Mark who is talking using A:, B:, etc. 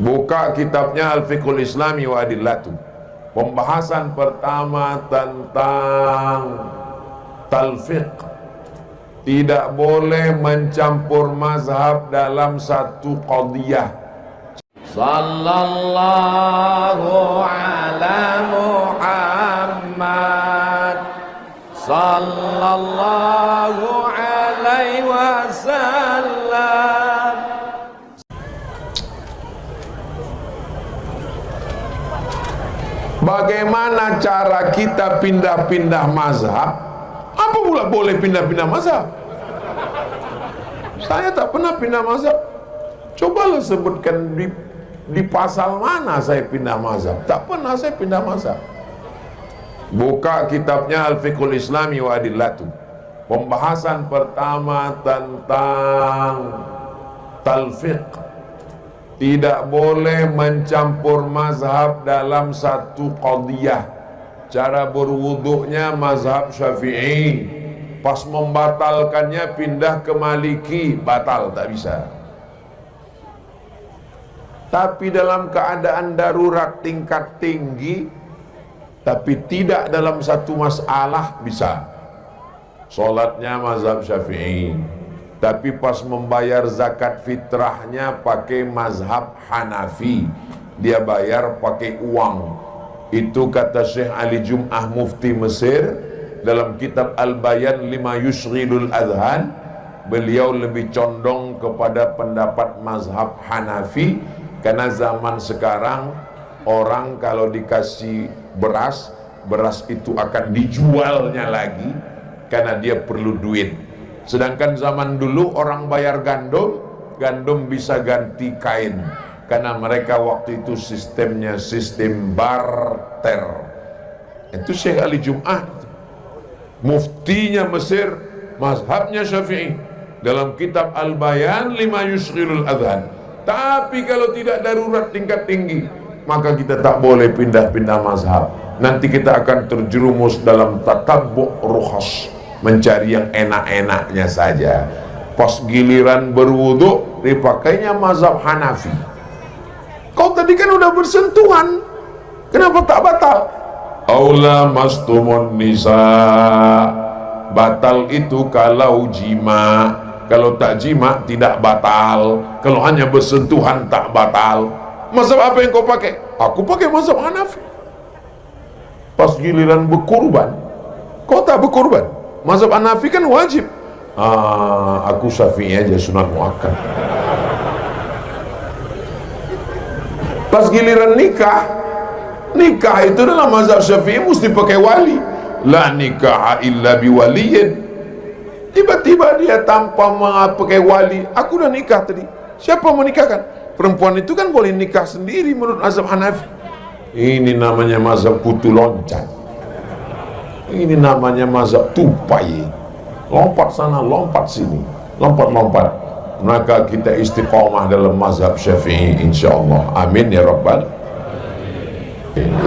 A: Buka kitabnya Al-Fiqhul Islami wa Adillatu. Pembahasan pertama tentang talfiq. Tidak boleh mencampur mazhab dalam satu qadiyah.
B: Sallallahu ala Muhammad sallallahu alaihi wasallam.
A: Bagaimana cara kita pindah-pindah mazhab? Apa pula boleh pindah-pindah mazhab? Saya tak pernah pindah mazhab. Cobalah sebutkan di pasal mana saya pindah mazhab. Tak pernah saya pindah mazhab. Buka kitabnya Al-Fiqhul Islami wa Adillatu. Pembahasan pertama tentang talfiq. Tidak boleh mencampur mazhab dalam satu qadiyah. Cara berwuduknya mazhab Syafi'i, pas membatalkannya pindah ke Maliki, batal, tak bisa. Tapi dalam keadaan darurat tingkat tinggi, tapi tidak dalam satu masalah, bisa. Solatnya mazhab Syafi'i, tapi pas membayar zakat fitrahnya pakai mazhab Hanafi, dia bayar pakai uang. Itu kata Syekh Ali Jum'ah Mufti Mesir dalam kitab Al-Bayan lima yushghilul adhan. Beliau lebih condong kepada pendapat mazhab Hanafi, karena zaman sekarang orang kalau dikasih beras itu akan dijualnya lagi karena dia perlu duit. Sedangkan zaman dulu orang bayar gandum bisa ganti kain, karena mereka waktu itu sistemnya sistem barter. Itu Syekh Ali Jum'ah, muftinya Mesir, mazhabnya Syafi'i, dalam kitab Al-Bayan lima yushghilul adhan. Tapi kalau tidak darurat tingkat tinggi, maka kita tak boleh pindah-pindah mazhab. Nanti kita akan terjerumus dalam tatabbu' rukhas, mencari yang enak-enaknya saja. Pas giliran berwuduk dipakainya mazhab Hanafi. Kau tadi kan udah bersentuhan, kenapa tak batal? Aula mastumun nisa. Batal itu kalau jima. Kalau tak jima tidak batal. Kalau hanya bersentuhan tak batal. Mazhab apa yang kau pakai? Aku pakai mazhab Hanafi. Pas giliran berkurban, kau tak berkurban. Mazhab Hanafi kan wajib. Aku Syafi'i aja, sunat muakkad. Pas giliran nikah itu dalam mazhab Syafi'i mesti pakai wali. La nikah illa biwaliyin. Tiba-tiba dia tanpa pakai wali. Aku udah nikah tadi. Siapa mau nikahkan? Perempuan itu kan boleh nikah sendiri menurut mazhab Hanafi. Ini namanya mazhab kutu loncat. Ini namanya mazhab tupai. Lompat sana, lompat sini, lompat-lompat. Maka kita istiqomah dalam mazhab Syafi'i insyaallah. Amin ya rabbal alamin.